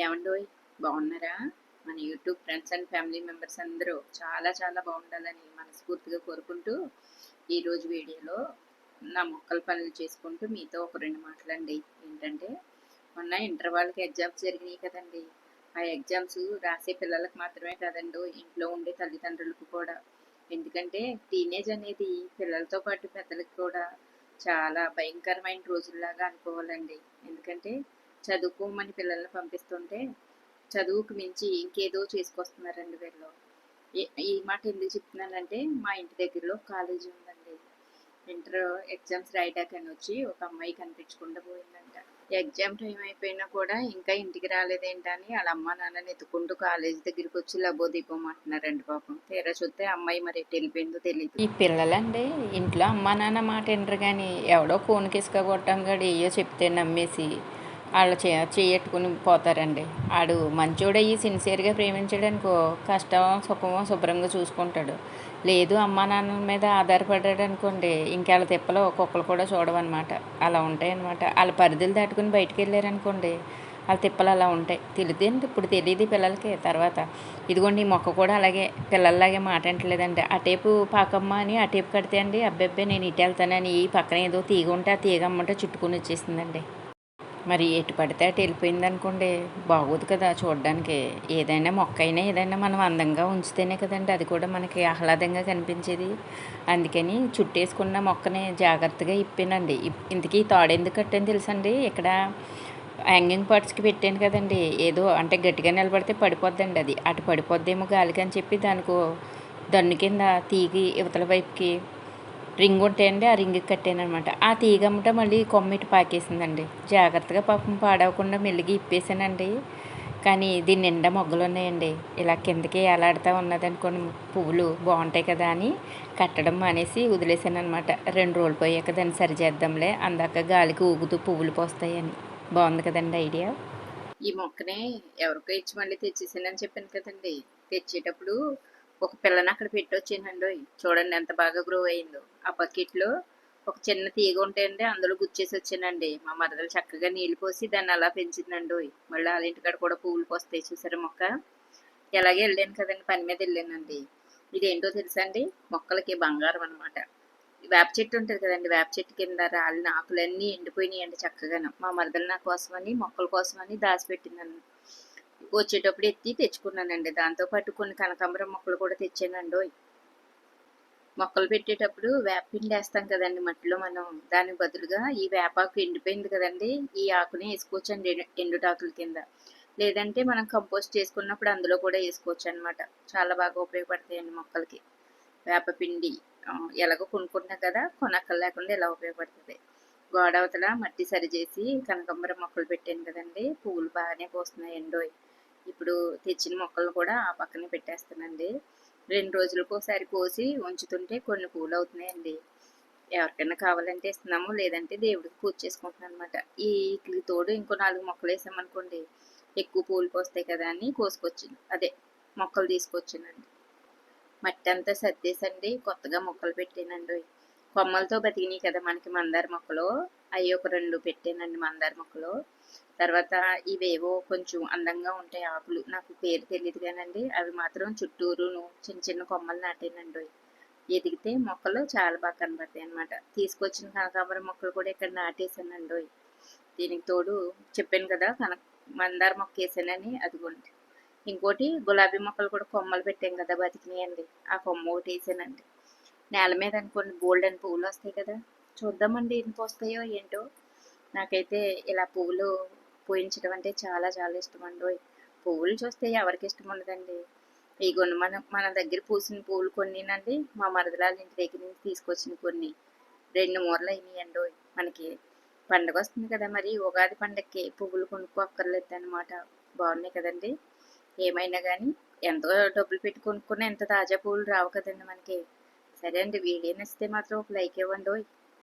ఏమండోయ్ బాగున్నారా? మన YouTube friends and family members అందరూ చాలా చాలా బాగుండాలని మనస్ఫూర్తిగా కోరుకుంటూ ఈరోజు వీడియోలో నా మొక్కల పనులు చేసుకుంటూ మీతో ఒక రెండు మాటలండి. ఏంటంటే మొన్న ఇంటర్ వాళ్ళకి ఎగ్జామ్స్ జరిగినాయి కదండి. ఆ ఎగ్జామ్స్ రాసే పిల్లలకు మాత్రమే కాదండి, ఇంట్లో ఉండే తల్లిదండ్రులకు కూడా. ఎందుకంటే టీనేజ్ అనేది పిల్లలతో పాటు పెద్దలకు కూడా చాలా భయంకరమైన రోజుల్లాగా అనుకోవాలండి. ఎందుకంటే చదువుకోమని పిల్లల్ని పంపిస్తుంటే చదువుకు మించి ఇంకేదో చేసుకొస్తున్నారండి వీళ్ళు. ఈ మాట ఎందుకు చెప్తున్నానంటే మా ఇంటి దగ్గరలో కాలేజీ ఉందండి. ఇంటర్ ఎగ్జామ్స్ రాయటాకని వచ్చి ఒక అమ్మాయి కనిపించకుండా పోయిందంట. ఎగ్జామ్ టైం అయిపోయినా కూడా ఇంకా ఇంటికి రాలేదేంటని వాళ్ళ అమ్మ నాన్నని ఎత్తుకుంటూ కాలేజీ దగ్గరికి వచ్చి లబోదీపం అంటున్నారండి పాపం. తీరా చూస్తే అమ్మాయి మరి ఎటు వెళ్ళిపోయిందో తెలియదు. ఈ పిల్లలండి ఇంట్లో అమ్మా నాన్న మాట వినరు కానీ ఎవడో ఫోన్కి ఇసుక కొట్టం కాడు ఏయో చెప్తే నమ్మేసి వాళ్ళు చేయట్టుకుని పోతారండి. ఆడు మంచోడయ్యి సిన్సియర్గా ప్రేమించడానికో కష్టమో సుఖమో శుభ్రంగా చూసుకుంటాడు. లేదు అమ్మా నాన్నల మీద ఆధారపడ్డాడు అనుకోండి, ఇంకెళ్ళ తిప్పలో కుక్కలు కూడా చూడవన్నమాట. అలా ఉంటాయన్నమాట. వాళ్ళ పరిధులు దాటుకుని బయటికి వెళ్ళారనుకోండి, వాళ్ళ తిప్పలు అలా ఉంటాయి. తెలియదండి, ఇప్పుడు తెలియదు పిల్లలకి. తర్వాత ఇదిగోండి ఈ మొక్క కూడా అలాగే పిల్లల్లాగే మాట అంటలేదండి. అటేపు పాకమ్మ అని అటేపు కడితే అండి అబ్బాయి నేను ఇటు వెళ్తానని ఈ పక్కన ఏదో తీగ ఉంటే ఆ తీగ అమ్మంటే చుట్టుకుని వచ్చేసిందండి. మరి ఎటు పడితే అటు వెళ్ళిపోయింది అనుకోండి, బాగోదు కదా చూడడానికి. ఏదైనా మొక్క అయినా ఏదైనా మనం అందంగా ఉంచితేనే కదండి అది కూడా మనకి ఆహ్లాదంగా కనిపించేది. అందుకని చుట్టేసుకున్న మొక్కని జాగ్రత్తగా ఇప్పానండి. ఇంతకీ తాడెందుకు కట్టాను తెలుసండి? ఇక్కడ హ్యాంగింగ్ పార్ట్స్కి పెట్టాను కదండి, ఏదో అంటే గట్టిగా నిలబడితే పడిపోద్దండి. అది అటు పడిపోద్దేమో గాలికి అని చెప్పి దానికో దన్ను కింద తీగి ఇవతల వైపుకి రింగ్ ఉంటాయండి, ఆ రింగ్కి కట్టానమాట. ఆ తీగమ్మట మళ్ళీ కొమ్మిటి పాకేసిందండి. జాగ్రత్తగా పాపం పాడవకుండా మెల్లిగి ఇప్పేసానండి. కానీ దీని నిండా మొగ్గలు ఉన్నాయండి. ఇలా కిందకి ఎలాడుతూ ఉన్నదనుకోండి, పువ్వులు బాగుంటాయి కదా అని కట్టడం మానేసి వదిలేసాను అనమాట. 2 రోజులు పోయాక దాన్ని సరిచేద్దాంలే, అందాక గాలికి ఊగుతూ పువ్వులు పోస్తాయని. బాగుంది కదండి ఐడియా. ఈ మొక్కనే ఎవరికో ఇచ్చి మళ్ళీ తెచ్చేసానని చెప్పాను కదండి. తెచ్చేటప్పుడు ఒక పిల్లని అక్కడ పెట్టొచ్చానండి. చూడండి ఎంత బాగా గ్రో అయిందో. ఆ బకెట్లో ఒక చిన్న తీగ ఉంటేండి అందులో గుచ్చేసి వచ్చానండి. మా మరదలు చక్కగా నీళ్ళు పోసి దాన్ని అలా పెంచిందండి. మళ్ళీ వాళ్ళ ఇంటికాడ కూడా పువ్వులు పోస్తాయి చూసారా మొక్క. ఎలాగే వెళ్ళాను కదండి, పని మీద వెళ్ళానండి. ఇదేంటో తెలుసా అండి, మొక్కలకి బంగారం అనమాట. వేప చెట్టు ఉంటుంది కదండి, వేప చెట్టు కింద రాలిన ఆకులన్నీ ఎండిపోయినాయండి చక్కగాను. మా మరదలు నా కోసమని మొక్కల కోసమని దాచిపెట్టిందండి. వచ్చేటప్పుడు ఎత్తి తెచ్చుకున్నానండి. దాంతోపాటు కొన్ని కనకాంబరం మొక్కలు కూడా తెచ్చానండి. మొక్కలు పెట్టేటప్పుడు వేపపిండి వేస్తాం కదండి మట్టిలో మనం, దానికి బదులుగా ఈ వేపాకు ఎండిపోయింది కదండి, ఈ ఆకుని వేసుకోవచ్చండి ఎండుటాకుల కింద. లేదంటే మనం కంపోస్ట్ చేసుకున్నప్పుడు అందులో కూడా వేసుకోవచ్చు అనమాట. చాలా బాగా ఉపయోగపడతాయండి మొక్కలకి వేపపిండి. ఎలాగో కొనుక్కుంటున్నా కదా, కొనక్కర్ లేకుండా ఇలా ఉపయోగపడుతుంది. గోడ అవతల మట్టి సరిచేసి కనకాంబరం మొక్కలు పెట్టాను కదండి, పువ్వులు బాగానే పోస్తున్నాయండి. ఇప్పుడు తెచ్చిన మొక్కలను కూడా ఆ పక్కనే పెట్టేస్తానండి. 2 రోజులకు ఒకసారి కోసి ఉంచుతుంటే కొన్ని పూలు అవుతున్నాయండి. ఎవరికైనా కావాలంటే ఇస్తున్నాము, లేదంటే దేవుడికి పూజ చేసుకుంటున్నాను అనమాట. వీటికి తోడు ఇంకో 4 మొక్కలు వేసామనుకోండి, ఎక్కువ పూలు పోస్తాయి కదా అని కోసుకొచ్చింది, అదే మొక్కలు తీసుకొచ్చానండి. మట్టి అంతా సర్దేసండి కొత్తగా మొక్కలు పెట్టానండి. కొమ్మలతో బతికినాయి కదా మనకి మందార మొక్కలు, అవి ఒక 2 పెట్టానండి మందార మొక్కలు. తర్వాత ఇవేవో కొంచెం అందంగా ఉంటాయి ఆకులు, నాకు పేరు తెలియదు కానండి, అవి మాత్రం చుట్టూరును చిన్న చిన్న కొమ్మలు నాటానండి. ఎదిగితే మొక్కలు చాలా బాగా కనబడతాయి అనమాట. తీసుకొచ్చిన కనకాంబరం మొక్కలు కూడా ఇక్కడ నాటేసానండి. దీనికి తోడు చెప్పాను కదా మందార మొక్క వేసానని, అదిగోండి. ఇంకోటి గులాబీ మొక్కలు కూడా కొమ్మలు పెట్టాం కదా బతికినాయండి, ఆ కొమ్మ ఒకటి వేసానండి. నేల మీద అనుకోండి గోల్డెన్ పువ్వులు వస్తాయి కదా, చూద్దామండి ఎన్ని పోస్తాయో ఏంటో. నాకైతే ఇలా పువ్వులు పూయించడం అంటే చాలా చాలా ఇష్టం అండి. పువ్వులు చూస్తే ఎవరికి ఇష్టం ఉండదండి. ఇగోండి మన దగ్గర పూసిన పువ్వులు కొన్నినండి మా మరదలాల ఇంటి దగ్గర నుంచి తీసుకొచ్చిన కొన్ని 2 మూరలు అయినాయండి. మనకి పండగ వస్తుంది కదా, మరి ఉగాది పండగకి పువ్వులు కొనుక్కోక్కర్లేదు అనమాట. బాగున్నాయి కదండి. ఏమైనా కానీ ఎంతో డబ్బులు పెట్టి కొనుక్కున్న ఎంత తాజా పువ్వులు రావు కదండి మనకి. సరే అండి, వీడియో నచ్చితే మాత్రం ఒక లైక్ ఇవ్వండి.